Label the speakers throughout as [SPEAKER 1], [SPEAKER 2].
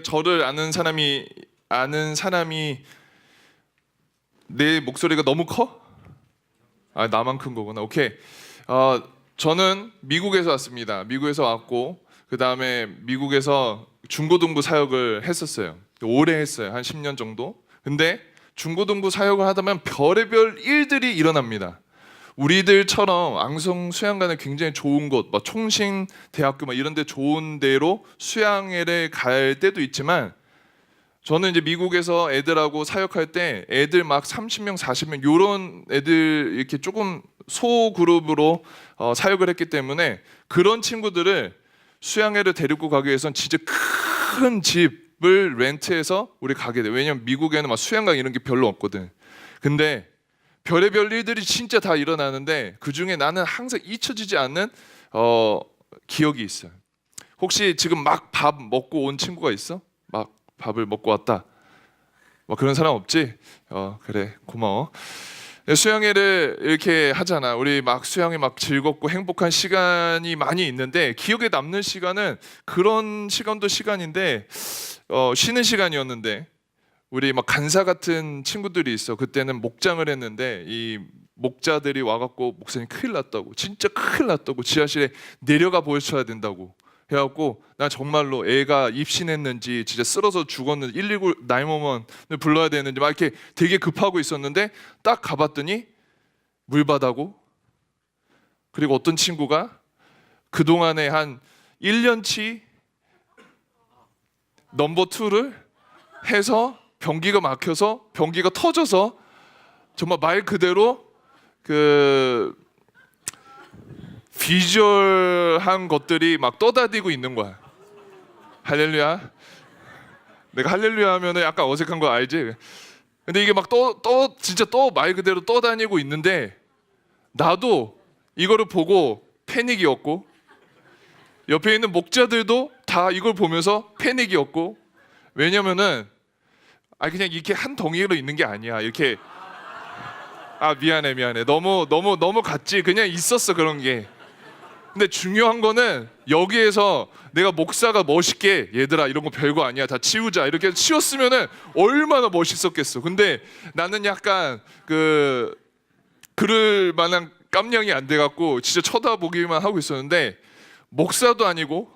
[SPEAKER 1] 저를 아는 사람이 내 목소리가 너무 커? 아, 나만 큰 거구나. 오케이. 저는 미국에서 왔습니다. 미국에서 왔고 그 다음에 미국에서 중고등부 사역을 했었어요. 오래 했어요. 한 10년 정도. 근데 중고등부 사역을 하다 보면 별의별 일들이 일어납니다. 우리들처럼 앙성 수양관은 굉장히 좋은 곳, 막 총신 대학교 막 이런 데 좋은 데로 수양회를 갈 때도 있지만, 저는 이제 미국에서 애들하고 사역할 때 애들 막 30명, 40명 요런 애들 이렇게 조금 소그룹으로 사역을 했기 때문에 그런 친구들을 수양회를 데리고 가기 위해서는 진짜 큰 집을 렌트해서 우리 가게 돼. 왜냐면 미국에는 막 수양관 이런 게 별로 없거든. 근데 별의별 일들이 진짜 다 일어나는데 그 중에 나는 항상 잊혀지지 않는 기억이 있어요. 혹시 지금 막 밥 먹고 온 친구가 있어? 막 밥을 먹고 왔다. 뭐 그런 사람 없지? 그래, 고마워. 수양회를 이렇게 하잖아. 우리 막 수양회 막 즐겁고 행복한 시간이 많이 있는데 기억에 남는 시간은 그런 시간도 시간인데 쉬는 시간이었는데 우리 막 간사 같은 친구들이 있어. 그때는 목장을 했는데 이 목자들이 와갖고 목사님 큰일 났다고, 진짜 큰일 났다고, 지하실에 내려가 보셔야 된다고 해갖고 나 정말로 애가 입신했는지 진짜 쓰러져 죽었는지 119 911을 불러야 되는지 막 이렇게 되게 급하고 있었는데 딱 가봤더니 물바다고, 그리고 어떤 친구가 그동안에 한 1년치 넘버 2를 해서 변기가 막혀서 변기가 터져서 정말 말 그대로 그 비주얼한 것들이 막 떠다니고 있는 거야. 할렐루야. 내가 할렐루야 하면은 약간 어색한 거 알지? 근데 이게 막 진짜 말 그대로 떠다니고 있는데 나도 이거를 보고 패닉이었고 옆에 있는 목자들도 다 이걸 보면서 패닉이었고, 왜냐면은 그냥 이렇게 한 덩이로 있는 게 아니야. 이렇게 미안해 너무 같지. 그냥 있었어 그런 게. 근데 중요한 거는 여기에서 내가 목사가 멋있게 얘들아 이런 거 별거 아니야 다 치우자 이렇게 치웠으면은 얼마나 멋있었겠어. 근데 나는 약간 그럴 만한 깜냥이 안 돼갖고 진짜 쳐다보기만 하고 있었는데 목사도 아니고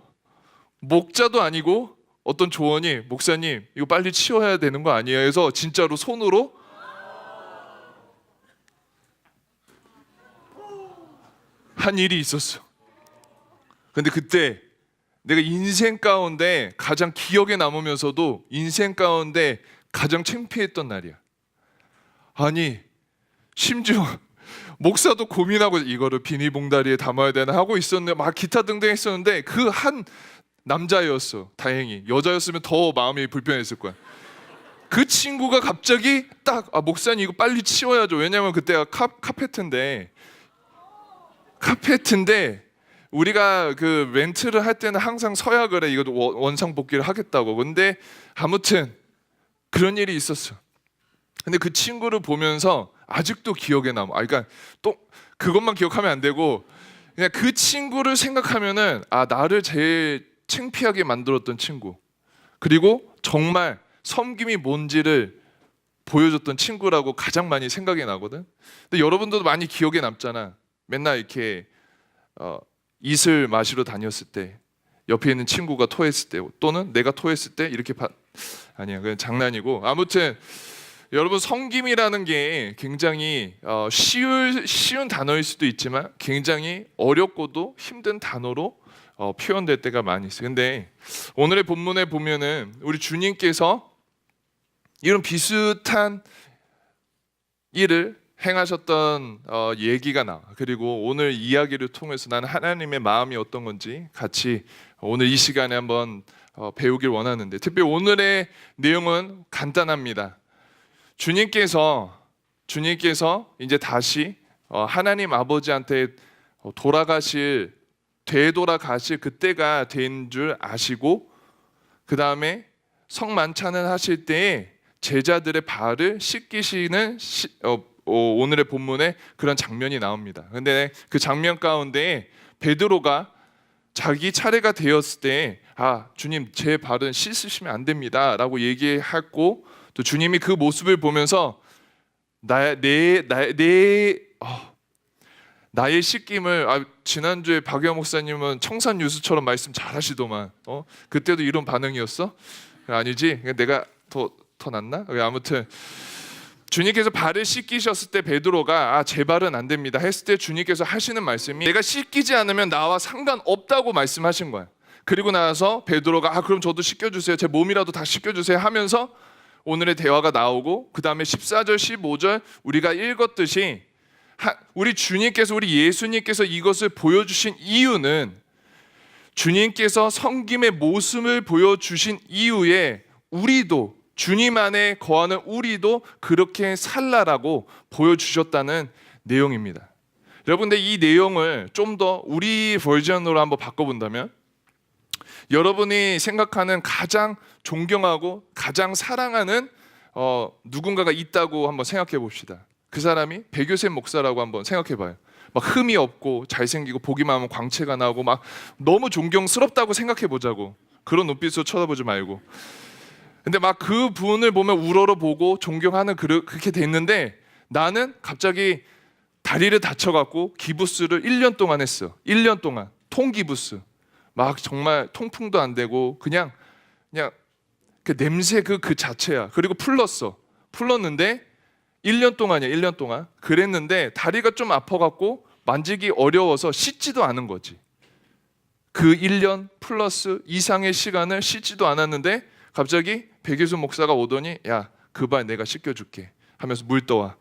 [SPEAKER 1] 목자도 아니고 어떤 조언이 목사님 이거 빨리 치워야 되는 거 아니에요? 해서 진짜로 손으로 한 일이 있었어. 근데 그때 내가 인생 가운데 가장 기억에 남으면서도 인생 가운데 가장 창피했던 날이야. 아니 심지어 목사도 고민하고 이거를 비닐봉다리에 담아야 되나 하고 있었는데 막 기타 등등 했었는데 그 한 남자였어. 다행히 여자였으면 더 마음이 불편했을 거야. 그 친구가 갑자기 딱 목사님 이거 빨리 치워야죠. 왜냐면 그때가 카페트인데 우리가 그 렌트를 할 때는 항상 서야 그래. 이거 원상복귀를 하겠다고. 근데 아무튼 그런 일이 있었어. 근데 그 친구를 보면서 아직도 기억에 남아. 그러니까 또 그것만 기억하면 안 되고 그냥 그 친구를 생각하면은 나를 제일 창피하게 만들었던 친구, 그리고 정말 섬김이 뭔지를 보여줬던 친구라고 가장 많이 생각이 나거든. 근데 여러분들도 많이 기억에 남잖아. 맨날 이렇게 이슬 마시러 다녔을 때 옆에 있는 친구가 토했을 때 또는 내가 토했을 때 이렇게 아니야 그냥 장난이고, 아무튼 여러분 섬김이라는 게 굉장히 쉬운 단어일 수도 있지만 굉장히 어렵고도 힘든 단어로 표현될 때가 많이 있어요. 근데 오늘의 본문에 보면은 우리 주님께서 이런 비슷한 일을 행하셨던 얘기가 나와. 그리고 오늘 이야기를 통해서 나는 하나님의 마음이 어떤 건지 같이 오늘 이 시간에 한번 배우길 원하는데, 특별히 오늘의 내용은 간단합니다. 주님께서 이제 다시 하나님 아버지한테 되돌아가실 그때가 된 줄 아시고, 그 다음에 성만찬을 하실 때에 제자들의 발을 씻기시는 오늘의 본문에 그런 장면이 나옵니다. 근데 그 장면 가운데 베드로가 자기 차례가 되었을 때 주님 제 발은 씻으시면 안 됩니다 라고 얘기했고, 또 주님이 그 모습을 보면서 나의 씻김을 지난주에 박영 목사님은 청산유수처럼 말씀 잘하시더만 그때도 이런 반응이었어? 아니지? 내가 더 낫나? 아무튼 주님께서 발을 씻기셨을 때 베드로가 제 발은 안 됩니다 했을 때 주님께서 하시는 말씀이 내가 씻기지 않으면 나와 상관없다고 말씀하신 거야. 그리고 나서 베드로가 그럼 저도 씻겨주세요, 제 몸이라도 다 씻겨주세요 하면서 오늘의 대화가 나오고, 그 다음에 14절 15절 우리가 읽었듯이 우리 주님께서, 우리 예수님께서 이것을 보여주신 이유는 주님께서 섬김의 모습을 보여주신 이후에 우리도, 주님 안에 거하는 우리도 그렇게 살라라고 보여주셨다는 내용입니다. 여러분들 이 내용을 좀 더 우리 버전으로 한번 바꿔본다면, 여러분이 생각하는 가장 존경하고 가장 사랑하는 누군가가 있다고 한번 생각해 봅시다. 그 사람이 백요셉 목사라고 한번 생각해 봐요. 막 흠이 없고 잘생기고 보기만 하면 광채가 나고 막 너무 존경스럽다고 생각해 보자고. 그런 눈빛으로 쳐다보지 말고. 근데 막 그 분을 보면 우러러보고 존경하는 그렇게 됐는데, 나는 갑자기 다리를 다쳐갖고 기부스를 1년 동안 했어. 1년 동안 통기부스. 막 정말 통풍도 안 되고 그냥 그 냄새 그 자체야. 그리고 풀렀는데 1년 동안이야. 1년 동안 그랬는데 다리가 좀 아파갖고 만지기 어려워서 씻지도 않은 거지. 그 1년 플러스 이상의 시간을 씻지도 않았는데 갑자기 백예수 목사가 오더니 그 발 내가 씻겨줄게 하면서 물 떠와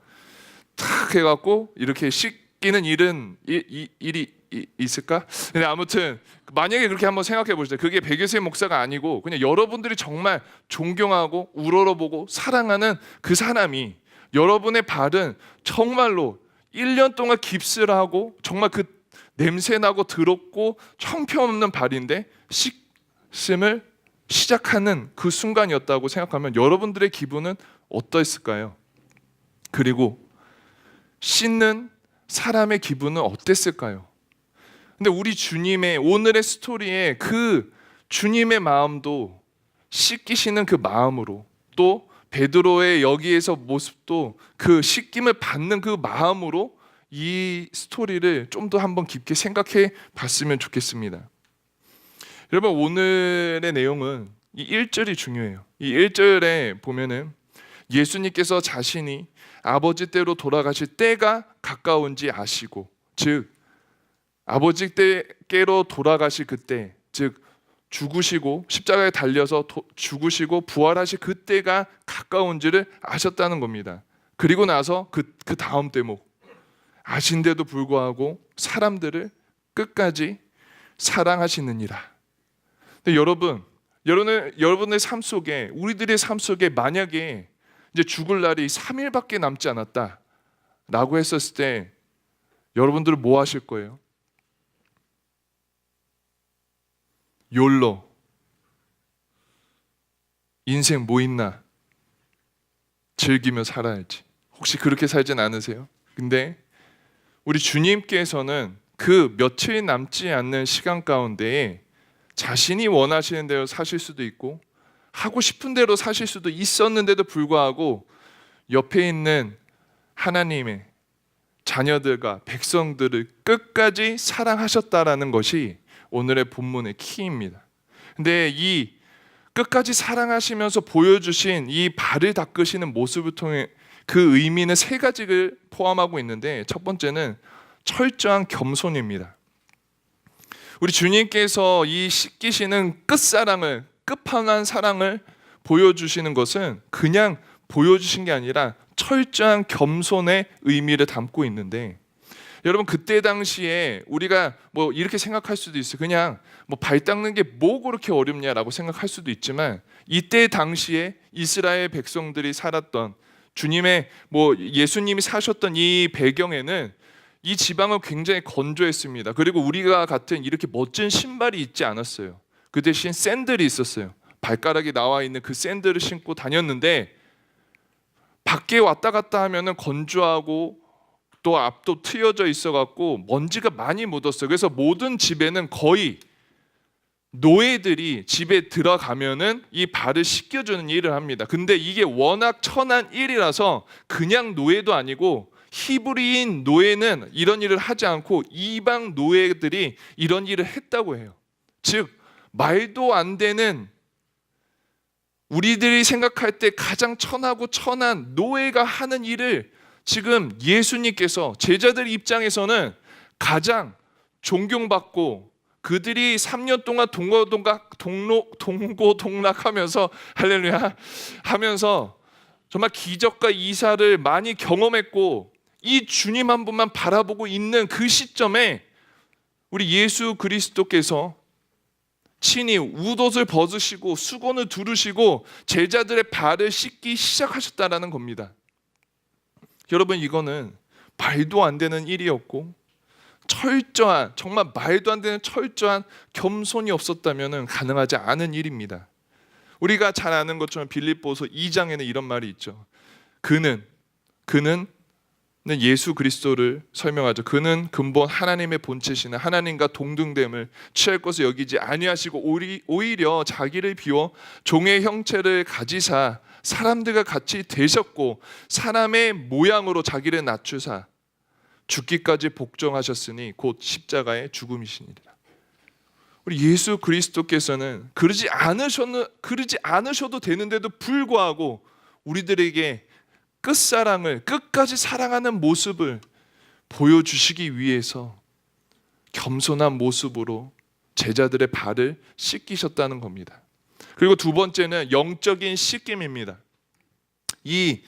[SPEAKER 1] 탁 해갖고 이렇게 씻기는 일이 있을까? 근데 아무튼 만약에 그렇게 한번 생각해 보시죠. 그게 백예수의 목사가 아니고 그냥 여러분들이 정말 존경하고 우러러보고 사랑하는 그 사람이 여러분의 발은 정말로 1년 동안 깁스를 하고 정말 그 냄새나고 더럽고 형편없는 발인데 씻음을 시작하는 그 순간이었다고 생각하면 여러분들의 기분은 어떠했을까요? 그리고 씻는 사람의 기분은 어땠을까요? 근데 우리 주님의 오늘의 스토리에 그 주님의 마음도 씻기시는 그 마음으로, 또 베드로의 여기에서 모습도 그 씻김을 받는 그 마음으로 이 스토리를 좀 더 한번 깊게 생각해 봤으면 좋겠습니다. 여러분, 오늘의 내용은 이 1절이 중요해요. 이 1절에 보면은 예수님께서 자신이 아버지 께로 돌아가실 때가 가까운지 아시고, 즉 아버지 께로 돌아가실 그때, 즉 죽으시고 십자가에 달려서 죽으시고 부활하실 그때가 가까운지를 아셨다는 겁니다. 그리고 나서 그 다음 대목, 아신데도 불구하고 사람들을 끝까지 사랑하시느니라. 근데 여러분의 삶 속에, 우리들의 삶 속에 만약에 이제 죽을 날이 3일밖에 남지 않았다라고 했었을 때 여러분들은 뭐 하실 거예요? 욜로, 인생 뭐 있나 즐기며 살아야지. 혹시 그렇게 살진 않으세요? 근데 우리 주님께서는 그 며칠 남지 않는 시간 가운데에 자신이 원하시는 대로 사실 수도 있고 하고 싶은 대로 사실 수도 있었는데도 불구하고 옆에 있는 하나님의 자녀들과 백성들을 끝까지 사랑하셨다라는 것이 오늘의 본문의 키입니다. 근데 이 끝까지 사랑하시면서 보여주신 이 발을 닦으시는 모습을 통해 그 의미는 3가지를 포함하고 있는데, 첫 번째는 철저한 겸손입니다. 우리 주님께서 이 씻기시는 끝사랑을, 끝판왕 사랑을 보여주시는 것은 그냥 보여주신 게 아니라 철저한 겸손의 의미를 담고 있는데, 여러분 그때 당시에 우리가 뭐 이렇게 생각할 수도 있어요. 그냥 뭐 발 닦는 게 뭐 그렇게 어렵냐라고 생각할 수도 있지만, 이때 당시에 이스라엘 백성들이 살았던, 주님의 예수님이 사셨던 이 배경에는 이 지방은 굉장히 건조했습니다. 그리고 우리가 같은 이렇게 멋진 신발이 있지 않았어요. 그 대신 샌들이 있었어요. 발가락이 나와 있는 그 샌들을 신고 다녔는데, 밖에 왔다 갔다 하면은 건조하고 또 앞도 트여져 있어갖고 먼지가 많이 묻었어요. 그래서 모든 집에는 거의 노예들이 집에 들어가면은 이 발을 씻겨주는 일을 합니다. 근데 이게 워낙 천한 일이라서 그냥 노예도 아니고 히브리인 노예는 이런 일을 하지 않고 이방 노예들이 이런 일을 했다고 해요. 즉 말도 안 되는, 우리들이 생각할 때 가장 천하고 천한 노예가 하는 일을 지금 예수님께서 제자들 입장에서는 가장 존경받고 그들이 3년 동안 동고동락하면서 할렐루야 하면서 정말 기적과 이사를 많이 경험했고 이 주님 한 분만 바라보고 있는 그 시점에 우리 예수 그리스도께서 친히 웃옷을 벗으시고 수건을 두르시고 제자들의 발을 씻기 시작하셨다라는 겁니다. 여러분, 이거는 말도 안 되는 일이었고 철저한, 정말 말도 안 되는 철저한 겸손이 없었다면 가능하지 않은 일입니다. 우리가 잘 아는 것처럼 빌립보서 2장에는 이런 말이 있죠. 그는 예수 그리스도를 설명하죠. 그는 근본 하나님의 본체시나 하나님과 동등됨을 취할 것을 여기지 아니하시고 오히려 자기를 비워 종의 형체를 가지사 사람들과 같이 되셨고 사람의 모양으로 자기를 낮추사 죽기까지 복종하셨으니 곧 십자가의 죽음이시니라. 우리 예수 그리스도께서는 그러지 않으셔도 되는데도 불구하고 우리들에게 끝사랑을, 끝까지 사랑하는 모습을 보여주시기 위해서 겸손한 모습으로 제자들의 발을 씻기셨다는 겁니다. 그리고 두 번째는 영적인 씻김입니다. 이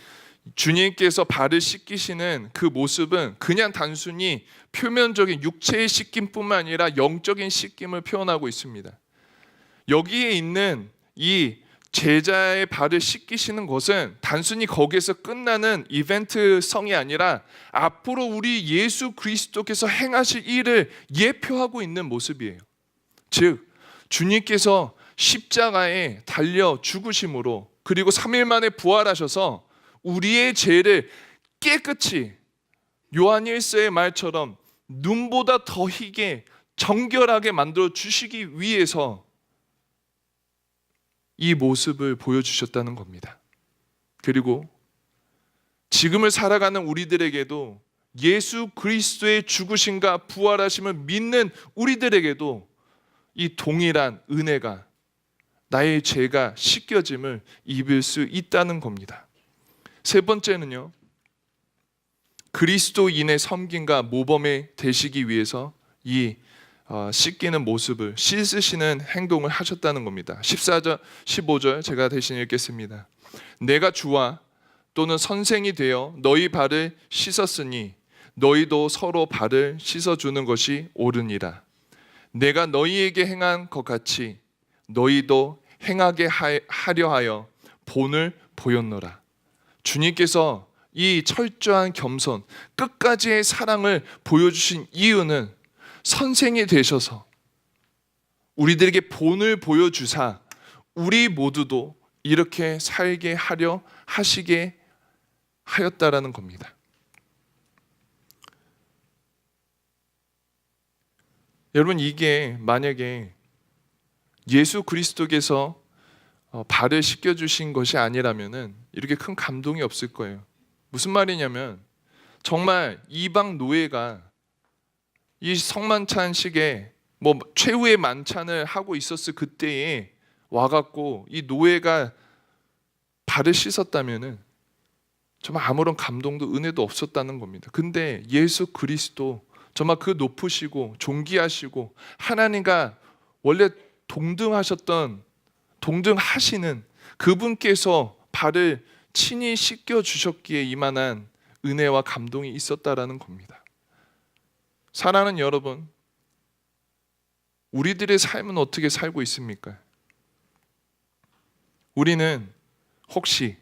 [SPEAKER 1] 주님께서 발을 씻기시는 그 모습은 그냥 단순히 표면적인 육체의 씻김뿐만 아니라 영적인 씻김을 표현하고 있습니다. 여기에 있는 이 제자의 발을 씻기시는 것은 단순히 거기에서 끝나는 이벤트성이 아니라 앞으로 우리 예수 그리스도께서 행하실 일을 예표하고 있는 모습이에요. 즉 주님께서 십자가에 달려 죽으심으로 그리고 3일 만에 부활하셔서 우리의 죄를 깨끗이 요한 1서의 말처럼 눈보다 더 희게 정결하게 만들어 주시기 위해서 이 모습을 보여주셨다는 겁니다. 그리고 지금을 살아가는 우리들에게도 예수 그리스도의 죽으심과 부활하심을 믿는 우리들에게도 이 동일한 은혜가, 나의 죄가 씻겨짐을 입을 수 있다는 겁니다. 세 번째는요, 그리스도인의 섬김과 모범이 되시기 위해서 이 씻기는 모습을, 씻으시는 행동을 하셨다는 겁니다. 14절, 15절 제가 대신 읽겠습니다. 내가 주와 또는 선생이 되어 너희 발을 씻었으니 너희도 서로 발을 씻어주는 것이 옳으니라. 내가 너희에게 행한 것 같이 너희도 행하게 하려 하여 본을 보였노라. 주님께서 이 철저한 겸손, 끝까지의 사랑을 보여주신 이유는 선생이 되셔서 우리들에게 본을 보여주사 우리 모두도 이렇게 살게 하려 하시게 하였다라는 겁니다. 여러분, 이게 만약에 예수 그리스도께서 발을 씻겨주신 것이 아니라면 이렇게 큰 감동이 없을 거예요. 무슨 말이냐면 정말 이방 노예가 이 성만찬식에 최후의 만찬을 하고 있었을 그때에 와갖고 이 노예가 발을 씻었다면은 정말 아무런 감동도 은혜도 없었다는 겁니다. 근데 예수 그리스도 정말 그 높으시고 존귀하시고 하나님과 원래 동등하시는 그분께서 발을 친히 씻겨 주셨기에 이만한 은혜와 감동이 있었다라는 겁니다. 사랑하는 여러분, 우리들의 삶은 어떻게 살고 있습니까? 우리는 혹시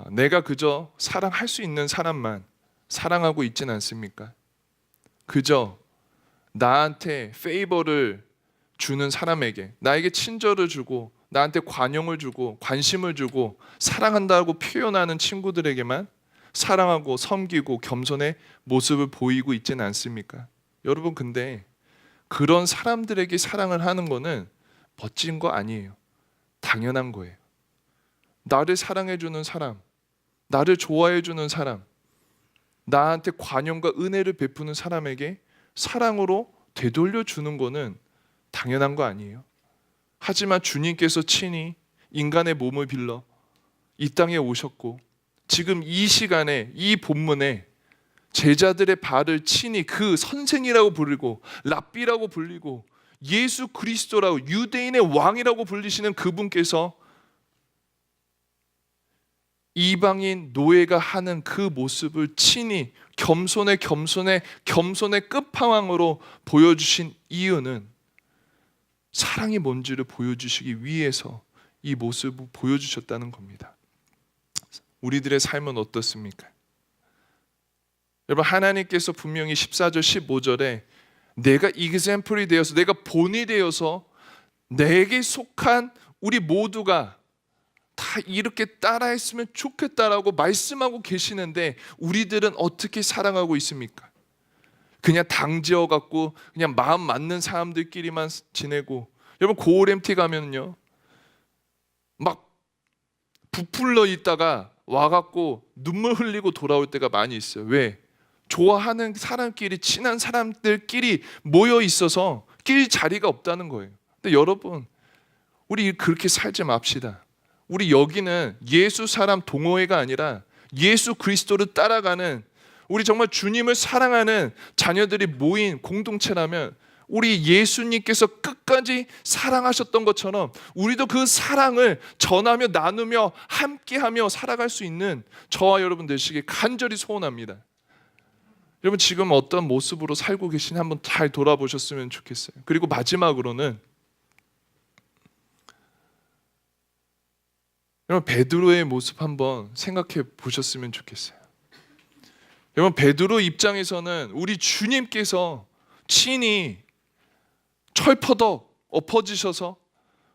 [SPEAKER 1] 내가 그저 사랑할 수 있는 사람만 사랑하고 있진 않습니까? 그저 나한테 페이버를 주는 사람에게, 나에게 친절을 주고 나한테 관용을 주고 관심을 주고 사랑한다고 표현하는 친구들에게만 사랑하고 섬기고 겸손의 모습을 보이고 있지는 않습니까? 여러분, 근데 그런 사람들에게 사랑을 하는 거는 멋진 거 아니에요. 당연한 거예요. 나를 사랑해주는 사람, 나를 좋아해주는 사람, 나한테 관용과 은혜를 베푸는 사람에게 사랑으로 되돌려주는 거는 당연한 거 아니에요. 하지만 주님께서 친히 인간의 몸을 빌러 이 땅에 오셨고, 지금 이 시간에 이 본문에 제자들의 발을 친히 그 선생이라고 부르고 랍비라고 불리고 예수 그리스도라고 유대인의 왕이라고 불리시는 그분께서 이방인 노예가 하는 그 모습을 친히 겸손의 끝판왕으로 보여주신 이유는 사랑이 뭔지를 보여주시기 위해서 이 모습을 보여주셨다는 겁니다. 우리들의 삶은 어떻습니까? 여러분, 하나님께서 분명히 14절 15절에 내가 example이 되어서, 내가 본이 되어서 내게 속한 우리 모두가 다 이렇게 따라했으면 좋겠다라고 말씀하고 계시는데, 우리들은 어떻게 사랑하고 있습니까? 그냥 당지어 갖고 그냥 마음 맞는 사람들끼리만 지내고, 여러분 고오렘티 가면요 막 부풀러 있다가 와갖고 눈물 흘리고 돌아올 때가 많이 있어요. 왜? 좋아하는 사람끼리, 친한 사람들끼리 모여 있어서 낄 자리가 없다는 거예요. 근데 여러분, 우리 그렇게 살지 맙시다. 우리 여기는 예수 사람 동호회가 아니라 예수 그리스도를 따라가는, 우리 정말 주님을 사랑하는 자녀들이 모인 공동체라면, 우리 예수님께서 끝까지 사랑하셨던 것처럼 우리도 그 사랑을 전하며 나누며 함께하며 살아갈 수 있는 저와 여러분 되시길 간절히 소원합니다. 여러분, 지금 어떤 모습으로 살고 계신지 한번 잘 돌아보셨으면 좋겠어요. 그리고 마지막으로는 여러분, 베드로의 모습 한번 생각해 보셨으면 좋겠어요. 여러분, 베드로 입장에서는 우리 주님께서 친히 철퍼덕 엎어지셔서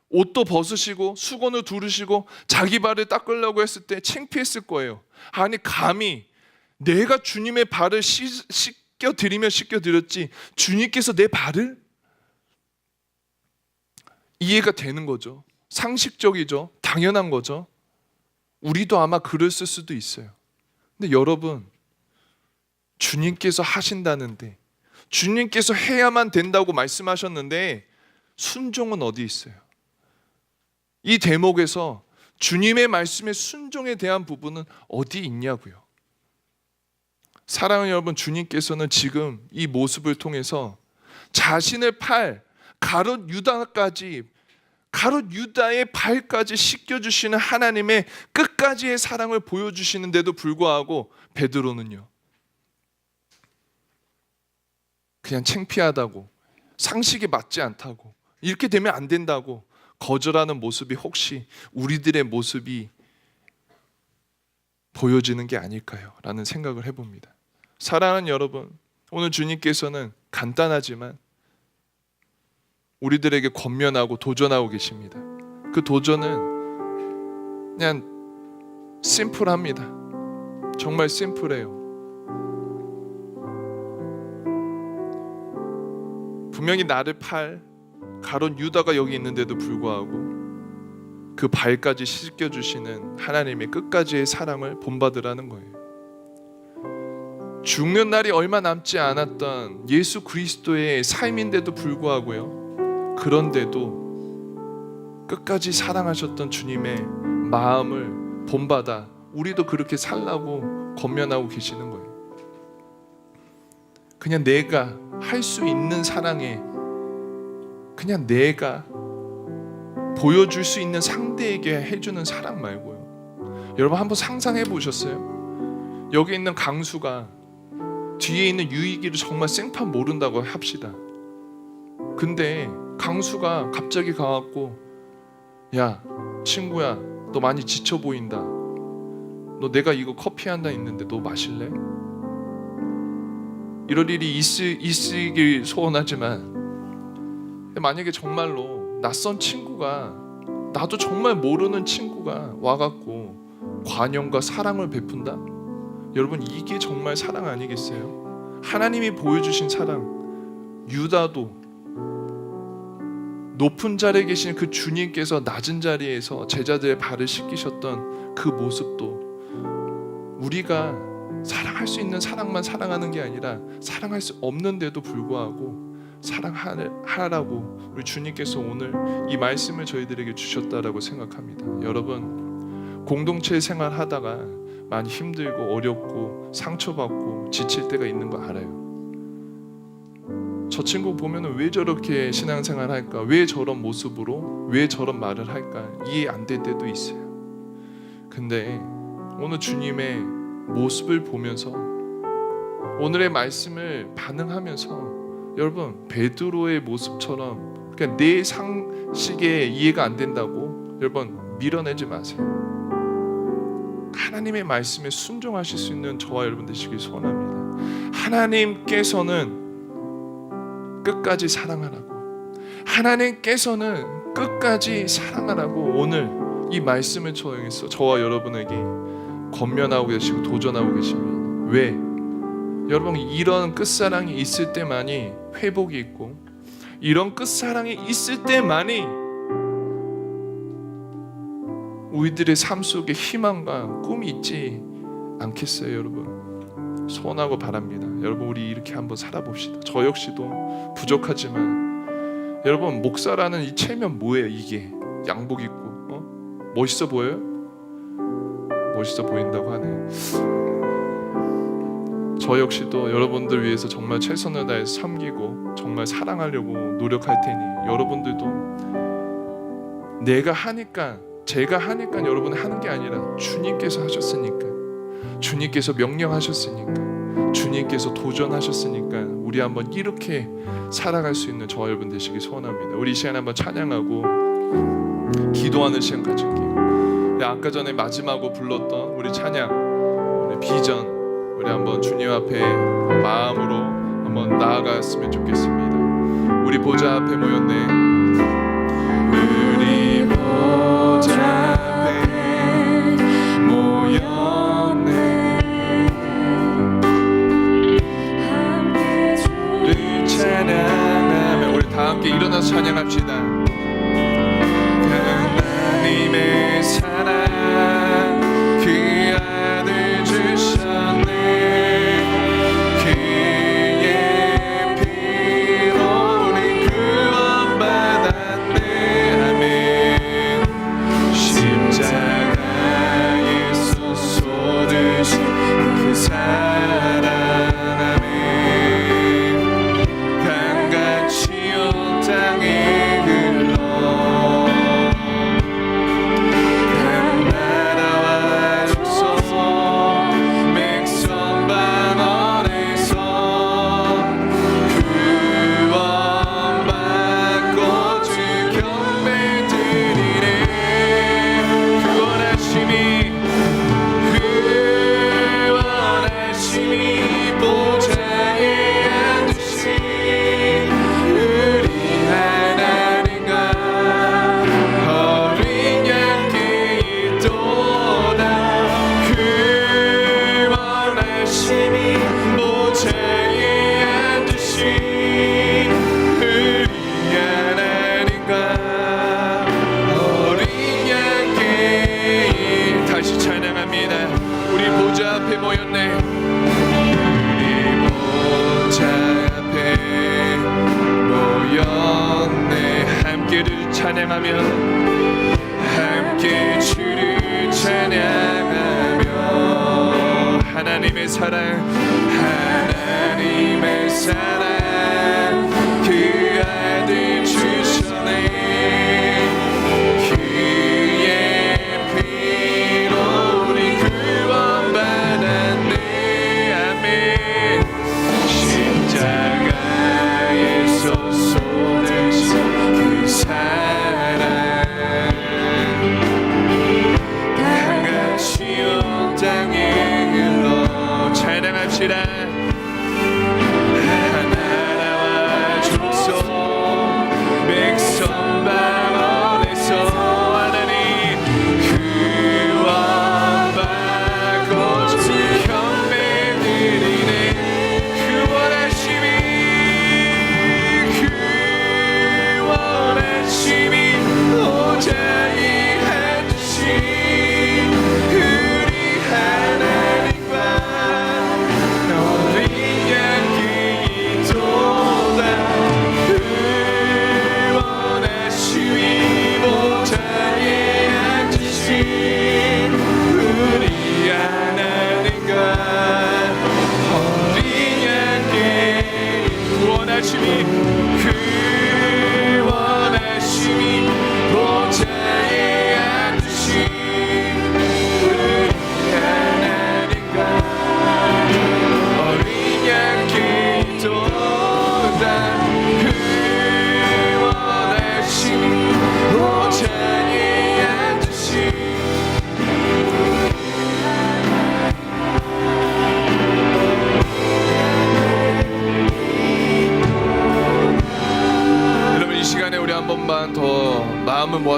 [SPEAKER 1] 옷도 벗으시고 수건을 두르시고 자기 발을 닦으려고 했을 때 창피했을 거예요. 아니, 감히 내가 주님의 발을 씻겨드렸지 주님께서 내 발을? 이해가 되는 거죠. 상식적이죠. 당연한 거죠. 우리도 아마 그랬을 수도 있어요. 근데 여러분, 주님께서 하신다는데, 주님께서 해야만 된다고 말씀하셨는데 순종은 어디 있어요? 이 대목에서 주님의 말씀의 순종에 대한 부분은 어디 있냐고요. 사랑하는 여러분, 주님께서는 지금 이 모습을 통해서 자신의 팔, 가롯 유다의 발까지 씻겨주시는 하나님의 끝까지의 사랑을 보여주시는데도 불구하고 베드로는요, 그냥 창피하다고, 상식에 맞지 않다고, 이렇게 되면 안 된다고 거절하는 모습이 혹시 우리들의 모습이 보여지는 게 아닐까요? 라는 생각을 해봅니다. 사랑하는 여러분, 오늘 주님께서는 간단하지만 우리들에게 권면하고 도전하고 계십니다. 그 도전은 그냥 심플합니다. 정말 심플해요. 분명히 나를 팔 가롯 유다가 여기 있는데도 불구하고 그 발까지 씻겨주시는 하나님의 끝까지의 사랑을 본받으라는 거예요. 죽는 날이 얼마 남지 않았던 예수 그리스도의 삶인데도 불구하고요, 그런데도 끝까지 사랑하셨던 주님의 마음을 본받아 우리도 그렇게 살라고 권면하고 계시는 거예요. 그냥 내가 할 수 있는 사랑에, 그냥 내가 보여줄 수 있는 상대에게 해주는 사랑 말고요. 여러분, 한번 상상해 보셨어요? 여기 있는 강수가 뒤에 있는 유익이를 정말 생판 모른다고 합시다. 근데 강수가 갑자기 가갖고, 야 친구야, 너 많이 지쳐 보인다, 너 내가 이거 커피 한 잔 있는데 너 마실래? 이럴 일이 있으길 소원하지만, 만약에 정말로 낯선 친구가, 나도 정말 모르는 친구가 와갖고 관용과 사랑을 베푼다? 여러분, 이게 정말 사랑 아니겠어요? 하나님이 보여주신 사랑, 유다도 높은 자리에 계신 그 주님께서 낮은 자리에서 제자들의 발을 씻기셨던 그 모습도 우리가 사랑할 수 있는 사랑만 사랑하는 게 아니라 사랑할 수 없는데도 불구하고 사랑하라고 우리 주님께서 오늘 이 말씀을 저희들에게 주셨다라고 생각합니다. 여러분, 공동체 생활하다가 많이 힘들고 어렵고 상처받고 지칠 때가 있는 거 알아요. 저 친구 보면 왜 저렇게 신앙생활 할까? 왜 저런 모습으로? 왜 저런 말을 할까? 이해 안 될 때도 있어요. 근데 오늘 주님의 모습을 보면서 오늘의 말씀을 반응하면서 여러분, 베드로의 모습처럼 그냥 내 상식에 이해가 안 된다고 여러분 밀어내지 마세요. 하나님의 말씀에 순종하실 수 있는 저와 여러분 되시길 소원합니다. 하나님께서는 끝까지 사랑하라고, 하나님께서는 끝까지 사랑하라고 오늘 이 말씀을 통해서 저와 여러분에게 권면하고 계시고 도전하고 계십니다. 왜? 여러분, 이런 끝사랑이 있을 때만이 회복이 있고, 이런 끝사랑이 있을 때만이 우리들의 삶 속에 희망과 꿈이 있지 않겠어요? 여러분, 소원하고 바랍니다. 여러분, 우리 이렇게 한번 살아봅시다. 저 역시도 부족하지만 여러분, 목사라는 이 체면 뭐예요? 이게 양복 입고 멋있어 보여요? 멋있어 보인다고 하네. 저 역시도 여러분들 위해서 정말 최선을 다해서 섬기고 정말 사랑하려고 노력할 테니 여러분들도 내가 하니까, 제가 하니까 여러분이 하는 게 아니라 주님께서 하셨으니까, 주님께서 명령하셨으니까, 주님께서 도전하셨으니까 우리 한번 이렇게 살아갈 수 있는 저와 여러분 되시기 소원합니다. 우리 이 시간 한번 찬양하고 기도하는 시간 가질게요. 아까 전에 마지막으로 불렀던 우리 찬양, 우리 비전, 우리 한번 주님 앞에 마음으로 한번 나아갔으면 좋겠습니다. 우리 보좌 앞에 모였네. 우리 보좌 앞에 모였네. 우리 찬양하며, 우리 다 함께 일어나서 찬양합시다. 하나님의 사랑 그 아들 주셨네. 그의 피로 우리 구원받았네. 아멘. 십자가에서 쏟으신 그 사랑, 아멘. 강같이 온 땅에 흘러 찬양하며 함께 주를 찬양하며 하나님의 사랑, 하나님의 사랑 그 아들 주셨네. 그의 피로 우리 구원받았네. 아멘. 십자가에서 쏟으신 그 사랑 땅에 흘러 찬양합시다. 하나님의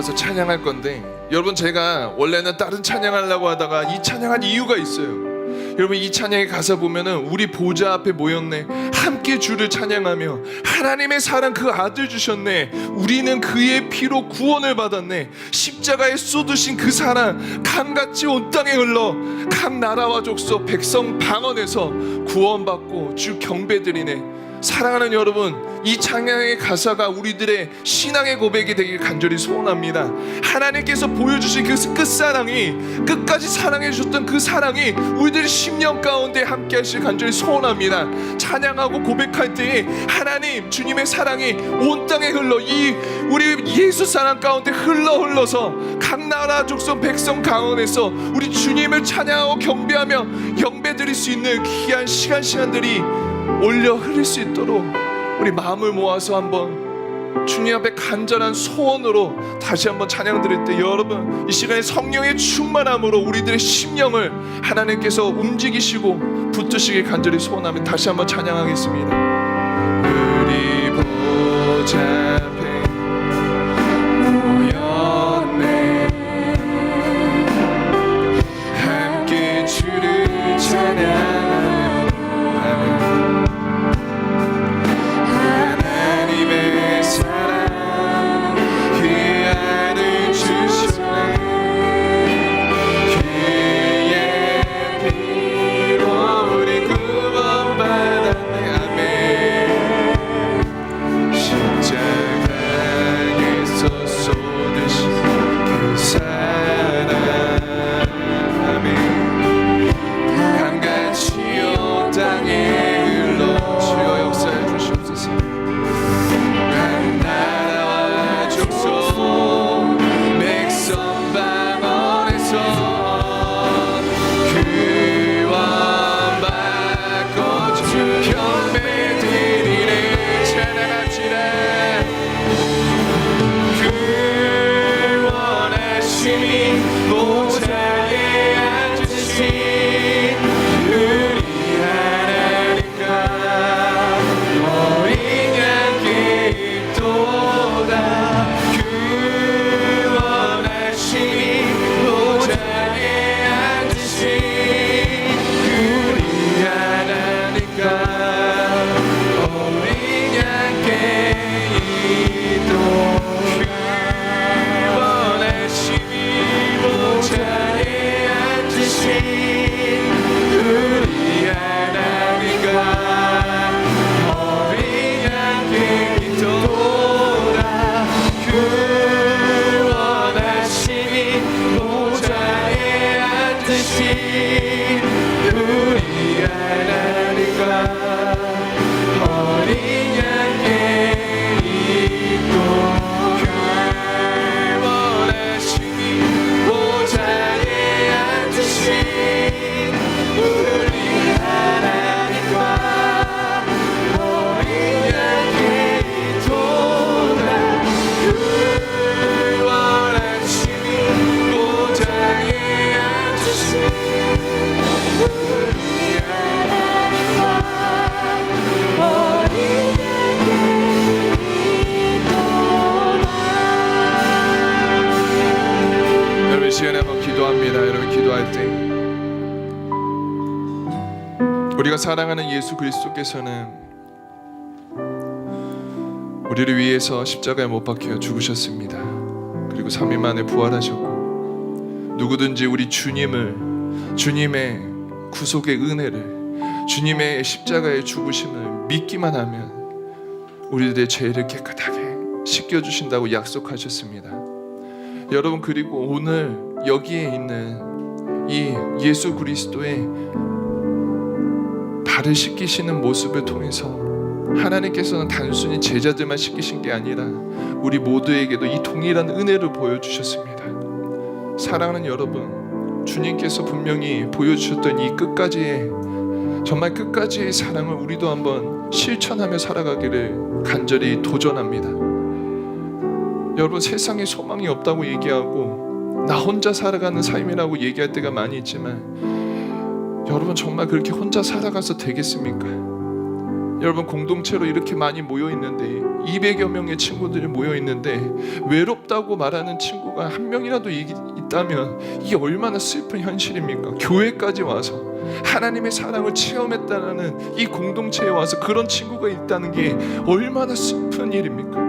[SPEAKER 1] 모아서 찬양할 건데, 여러분 제가 원래는 다른 찬양하려고 하다가 이 찬양한 이유가 있어요. 여러분 이 찬양의 가사 보면은 우리 보좌 앞에 모였네, 함께 주를 찬양하며 하나님의 사랑 그 아들 주셨네, 우리는 그의 피로 구원을 받았네, 십자가에 쏟으신 그 사랑 강같이 온 땅에 흘러 각 나라와 족속 백성 방언에서 구원받고 주 경배드리네. 사랑하는 여러분, 이 찬양의 가사가 우리들의 신앙의 고백이 되길 간절히 소원합니다. 하나님께서 보여주신 그 끝사랑이, 끝까지 사랑해 주셨던 그 사랑이 우리들의 심령 가운데 함께 하실 간절히 소원합니다. 찬양하고 고백할 때에 하나님 주님의 사랑이 온 땅에 흘러 이 우리 예수 사랑 가운데 흘러서 각 나라 족속 백성 가운데서 우리 주님을 찬양하고 경배하며 경배드릴 수 있는 귀한 시간들이 올려 흐를 수 있도록 우리 마음을 모아서 한번 주님 앞에 간절한 소원으로 다시 한번 찬양 드릴 때, 여러분 이 시간에 성령의 충만함으로 우리들의 심령을 하나님께서 움직이시고 붙드시길 간절히 소원하며 다시 한번 찬양하겠습니다. 우리 보좌 앞에 모였네, 함께 주를 찬양하며 우리가 사랑하는 예수 그리스도께서는 우리를 위해서 십자가에 못 박혀 죽으셨습니다. 그리고 3일 만에 부활하셨고, 누구든지 우리 주님의 구속의 은혜를, 주님의 십자가의 죽으심을 믿기만 하면 우리들의 죄를 깨끗하게 씻겨주신다고 약속하셨습니다. 여러분, 그리고 오늘 여기에 있는 이 예수 그리스도의 발을 씻기시는 모습을 통해서 하나님께서는 단순히 제자들만 씻기신 게 아니라 우리 모두에게도 이 동일한 은혜를 보여주셨습니다. 사랑하는 여러분, 주님께서 분명히 보여주셨던 이 끝까지의, 정말 끝까지의 사랑을 우리도 한번 실천하며 살아가기를 간절히 도전합니다. 여러분, 세상에 소망이 없다고 얘기하고 나 혼자 살아가는 삶이라고 얘기할 때가 많이 있지만, 여러분 정말 그렇게 혼자 살아가서 되겠습니까? 여러분 공동체로 이렇게 많이 모여 있는데 200여 명의 친구들이 모여 있는데 외롭다고 말하는 친구가 한 명이라도 있다면 이게 얼마나 슬픈 현실입니까? 교회까지 와서 하나님의 사랑을 체험했다는 이 공동체에 와서 그런 친구가 있다는 게 얼마나 슬픈 일입니까?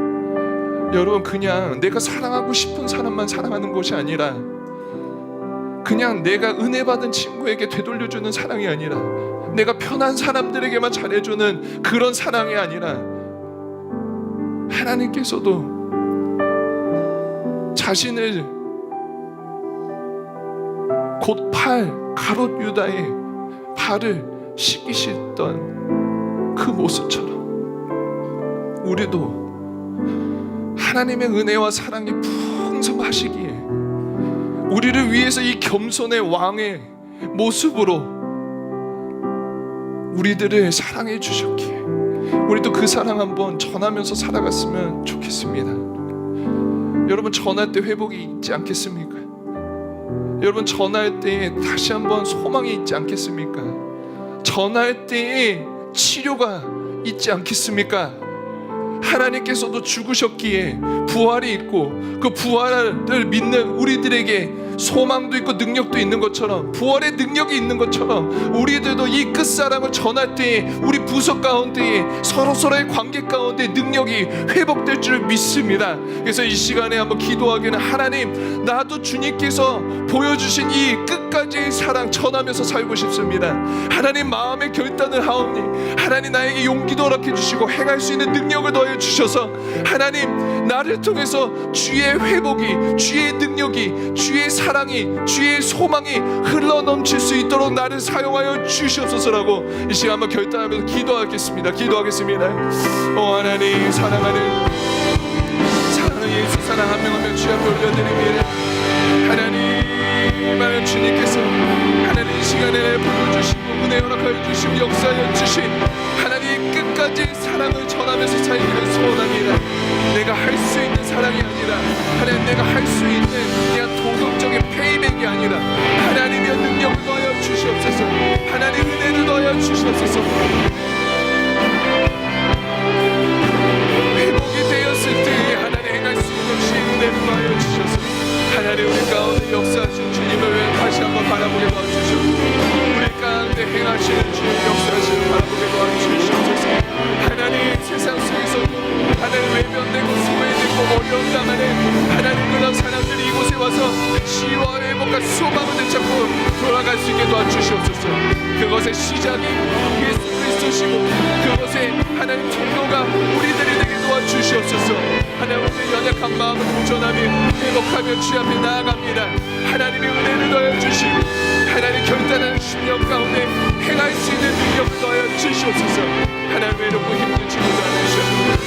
[SPEAKER 1] 여러분, 그냥 내가 사랑하고 싶은 사람만 사랑하는 것이 아니라, 그냥 내가 은혜 받은 친구에게 되돌려주는 사랑이 아니라, 내가 편한 사람들에게만 잘해주는 그런 사랑이 아니라, 하나님께서도 자신을 곧 가롯 유다의 발을 씻기셨던 그 모습처럼 우리도 하나님의 은혜와 사랑이 풍성하시기에 우리를 위해서 이 겸손의 왕의 모습으로 우리들을 사랑해 주셨기에 우리도 그 사랑 한번 전하면서 살아갔으면 좋겠습니다. 여러분, 전할 때 회복이 있지 않겠습니까? 여러분, 전할 때 다시 한번 소망이 있지 않겠습니까? 전할 때에 치료가 있지 않겠습니까? 하나님께서도 죽으셨기에 부활이 있고 그 부활을 믿는 우리들에게 소망도 있고 능력도 있는 것처럼, 부활의 능력이 있는 것처럼 우리들도 이 끝사랑을 전할 때에 우리 부서 가운데에 서로서로의 관계 가운데 능력이 회복될 줄 믿습니다. 그래서 이 시간에 한번 기도하기는, 하나님, 나도 주님께서 보여주신 이 끝까지의 사랑 전하면서 살고 싶습니다. 하나님, 마음의 결단을 하오니 하나님 나에게 용기도 허락해 주시고 행할 수 있는 능력을 더해 주셔서 하나님, 나를 통해서 주의 회복이, 주의 능력이, 주의 사랑이, 주의 소망이 흘러넘칠 수 있도록 나를 사용하여 주시옵소서라고 이 시간 한번 결단하면서 기도하겠습니다. 하나님, 사랑하는 예수 사랑 한 명 한 명 주 앞에 올려드립니다. 하나님, 주님께서 하나님 이 시간에 보여주시고 은혜 허락하여 주시고 역사하여 주신 하나님 끝까지 사랑을 전하면서 살기를 소원합니다. 내가 할 수 있는 사랑이 아니라, 하나님, 내가 할 수 있는 그냥 도덕적인 페이백이 아니라 하나님의 능력을 더하여 주시옵소서. 하나님 은혜를 더하여 주시옵소서. 회복이 되었을 때 하나님 행할 수 있는 것이 은혜를 더하여 주셔서 하나님 우리 가운데 역사하신 주님을 다시 한번 바라보게 도와주시옵소서. 우리 가운데 행하시는 주님 역사하시는 바라보게 도와주시옵소서. 하나님, 세상 속에서도 하나님 외면되고 소외되고 어려운 당하는 하나님 그런 사람들이 이곳에 와서 치유와 회복과 소망을 되찾고 돌아갈 수 있게 도와주시옵소서. 그것의 시작이 예수 그리스도시고 그것의 하나님 통로가 우리들이 되게 도와주시옵소서. 하나님, 우리 연약한 마음을 도전하며 회복하며 주 앞에 나아갑니다. 하나님의 은혜를 더하여 주시고 하나님 결단하는 심령 가운데 행할 수 있는 능력을 더하여 주시옵소서. 하나님, 외롭고 힘든 친구도 아니시옵소서.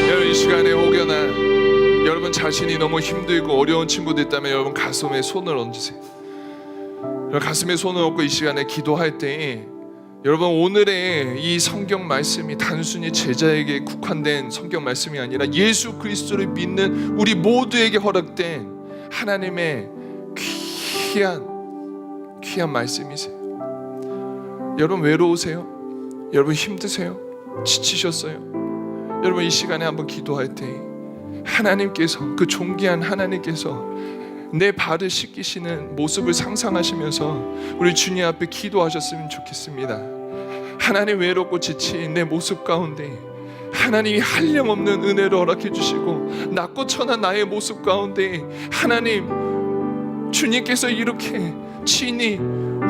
[SPEAKER 1] 여러분, 이 시간에 혹여나 여러분 자신이 너무 힘들고 어려운 친구들 있다면 여러분 가슴에 손을 얹으세요. 여러분 가슴에 손을 얹고 이 시간에 기도할 때 여러분, 오늘의 이 성경 말씀이 단순히 제자에게 국한된 성경 말씀이 아니라 예수 그리스도를 믿는 우리 모두에게 허락된 하나님의 귀한 말씀이세요. 여러분 외로우세요? 여러분 힘드세요? 지치셨어요? 여러분 이 시간에 한번 기도할 때 하나님께서, 그 존귀한 하나님께서 내 발을 씻기시는 모습을 상상하시면서 우리 주님 앞에 기도하셨으면 좋겠습니다. 하나님, 외롭고 지친 내 모습 가운데 하나님이 한량없는 은혜를 허락해 주시고 낮고 천한 나의 모습 가운데 하나님, 주님께서 이렇게 친히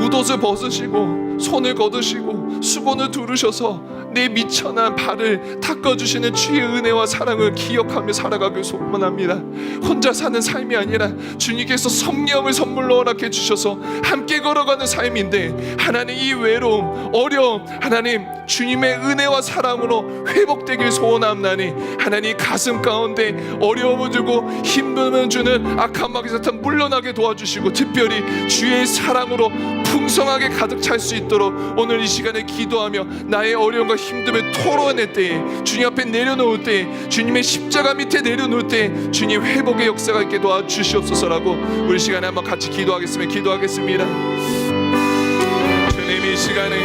[SPEAKER 1] 웃옷을 벗으시고 손을 거두시고 수건을 두르셔서 내 미천한 발을 닦아주시는 주의 은혜와 사랑을 기억하며 살아가길 소원합니다. 혼자 사는 삶이 아니라 주님께서 성령을 선물로 허락해 주셔서 함께 걸어가는 삶인데 하나님, 이 외로움, 어려움 하나님 주님의 은혜와 사랑으로 회복되길 소원합나니 하나님, 가슴 가운데 어려움을 주고 힘듦을 주는 악한 마귀 사탄 물러나게 도와주시고 특별히 주의 사랑으로 풍성하게 가득 찰 수 있도록 오늘 이 시간에 기도하며 나의 어려움과 힘듦을 토로낼 때에, 주님 앞에 내려놓을 때에, 주님의 십자가 밑에 내려놓을 때에 주님 회복의 역사가 있게 도와주시옵소서라고 우리 시간에 한번 같이 기도하겠습니다. 주님, 하나님 이 시간에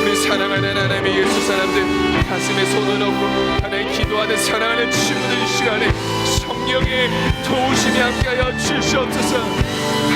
[SPEAKER 1] 우리 사랑하는 하나님의 예수 사람들 가슴에 손을 얹고 하나님 기도하는 사랑하는 친구들 이 시간에 성령의 도우심이 함께하여 주시옵소서.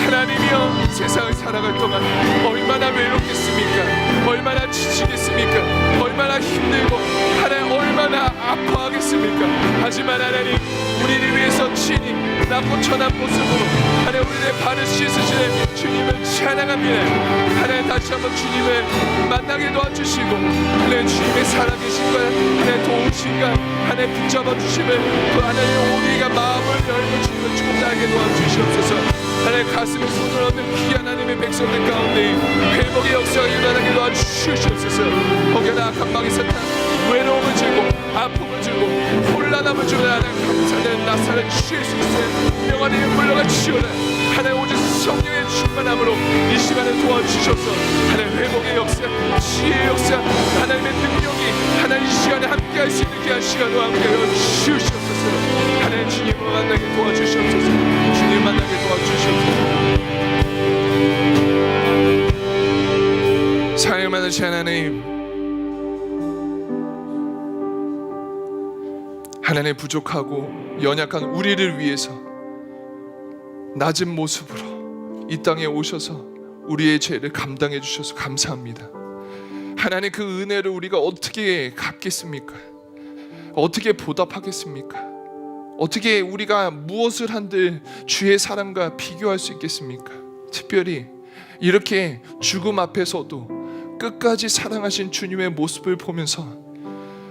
[SPEAKER 1] 하나님이여 세상을 살아갈 동안 얼마나 외롭겠습니까? 얼마나 지치겠습니까? 얼마나 힘들고 하나님 얼마나 아파하겠습니까? 하지만 하나님 우리를 위해서 친히 낮고 천한 모습으로 하나님 우리의 발을 씻으시는 주님을 찬양합니다. 하나님 다시 한번 주님을 만나게 도와주시고 하나님 주님의 살아계신과 하나님 도우신과 하나님 붙잡아 주심을 또 하나님 우리가 마음을 열고 주님을 충분하게 도와주시옵소서. 하나님 가슴에 손을 얹는 귀한 하나님의 백성들 가운데 회복의 역사가 일어나게 도와주시옵소서. 혹여나 악한 마귀 사탄 외로움을 주고 아픔을 주고 혼란함을 주는 하나님 감사는 나사렛 주 예수 그리스도의 분명한 이름 물러가 주시오라. 하나님 오직 성령의 충만함으로 이 시간을 도와주셔서 하나님 회복의 역사, 지혜의 역사, 하나님의 능력이 하나님 이 시간에 함께할 수 있는 귀한 시간으로 함께하여 주시옵소서. 하나님 주님을 만나게 도와주시옵소서. 주님 만나게 도와주시옵소서. 사랑을 받으신 하나님, 하나님의 부족하고 연약한 우리를 위해서 낮은 모습으로 이 땅에 오셔서 우리의 죄를 감당해 주셔서 감사합니다. 하나님 그 은혜를 우리가 어떻게 갚겠습니까? 어떻게 보답하겠습니까? 어떻게 우리가 무엇을 한들 주의 사랑과 비교할 수 있겠습니까? 특별히 이렇게 죽음 앞에서도 끝까지 사랑하신 주님의 모습을 보면서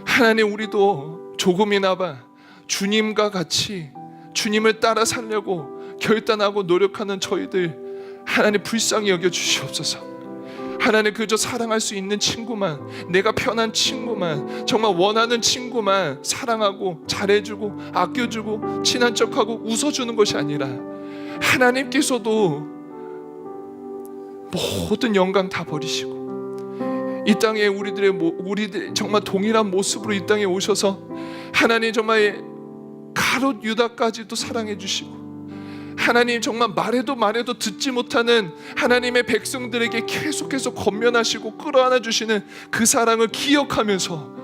[SPEAKER 1] 하나님 우리도 조금이나마 주님과 같이 주님을 따라 살려고 결단하고 노력하는 저희들 하나님 불쌍히 여겨 주시옵소서. 하나님 그저 사랑할 수 있는 친구만, 내가 편한 친구만, 정말 원하는 친구만 사랑하고 잘해주고 아껴주고 친한 척하고 웃어주는 것이 아니라 하나님께서도 모든 영광 다 버리시고 이 땅에 우리들 정말 동일한 모습으로 이 땅에 오셔서 하나님 정말 가롯 유다까지도 사랑해 주시고 하나님 정말 말해도 듣지 못하는 하나님의 백성들에게 계속해서 권면하시고 끌어안아 주시는 그 사랑을 기억하면서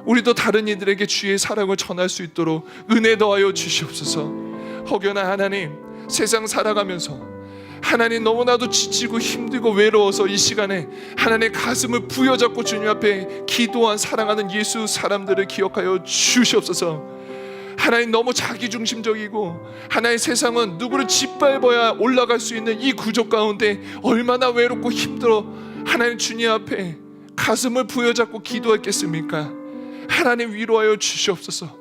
[SPEAKER 1] 우리도 다른 이들에게 주의 사랑을 전할 수 있도록 은혜 더하여 주시옵소서. 혹여나 하나님 세상 살아가면서 하나님 너무나도 지치고 힘들고 외로워서 이 시간에 하나님의 가슴을 부여잡고 주님 앞에 기도한 사랑하는 예수 사람들을 기억하여 주시옵소서. 하나님 너무 자기중심적이고 하나님 세상은 누구를 짓밟아야 올라갈 수 있는 이 구조 가운데 얼마나 외롭고 힘들어 하나님 주님 앞에 가슴을 부여잡고 기도했겠습니까? 하나님 위로하여 주시옵소서.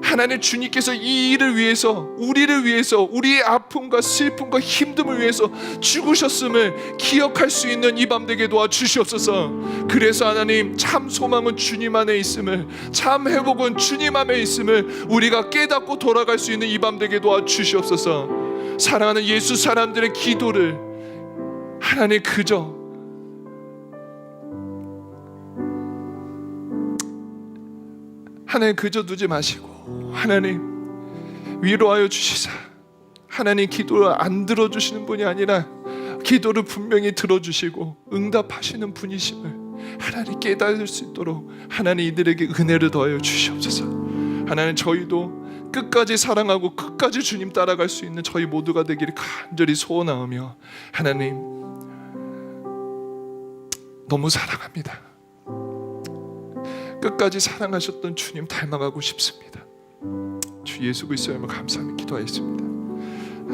[SPEAKER 1] 하나님 주님께서 이 일을 위해서 우리를 위해서 우리의 아픔과 슬픔과 힘듦을 위해서 죽으셨음을 기억할 수 있는 이 밤 되게 도와주시옵소서. 그래서 하나님 참 소망은 주님 안에 있음을, 참 회복은 주님 안에 있음을 우리가 깨닫고 돌아갈 수 있는 이 밤 되게 도와주시옵소서. 사랑하는 예수 사람들의 기도를 하나님 그저 하나님 그저 두지 마시고 하나님 위로하여 주시사 하나님 기도를 안 들어주시는 분이 아니라 기도를 분명히 들어주시고 응답하시는 분이심을 하나님 깨달을 수 있도록 하나님 이들에게 은혜를 더하여 주시옵소서. 하나님 저희도 끝까지 사랑하고 끝까지 주님 따라갈 수 있는 저희 모두가 되기를 간절히 소원하오며 하나님 너무 사랑합니다. 끝까지 사랑하셨던 주님 닮아가고 싶습니다. 주 예수 그리스도의 이름으로 감사하며 기도하였습니다.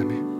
[SPEAKER 1] 아멘.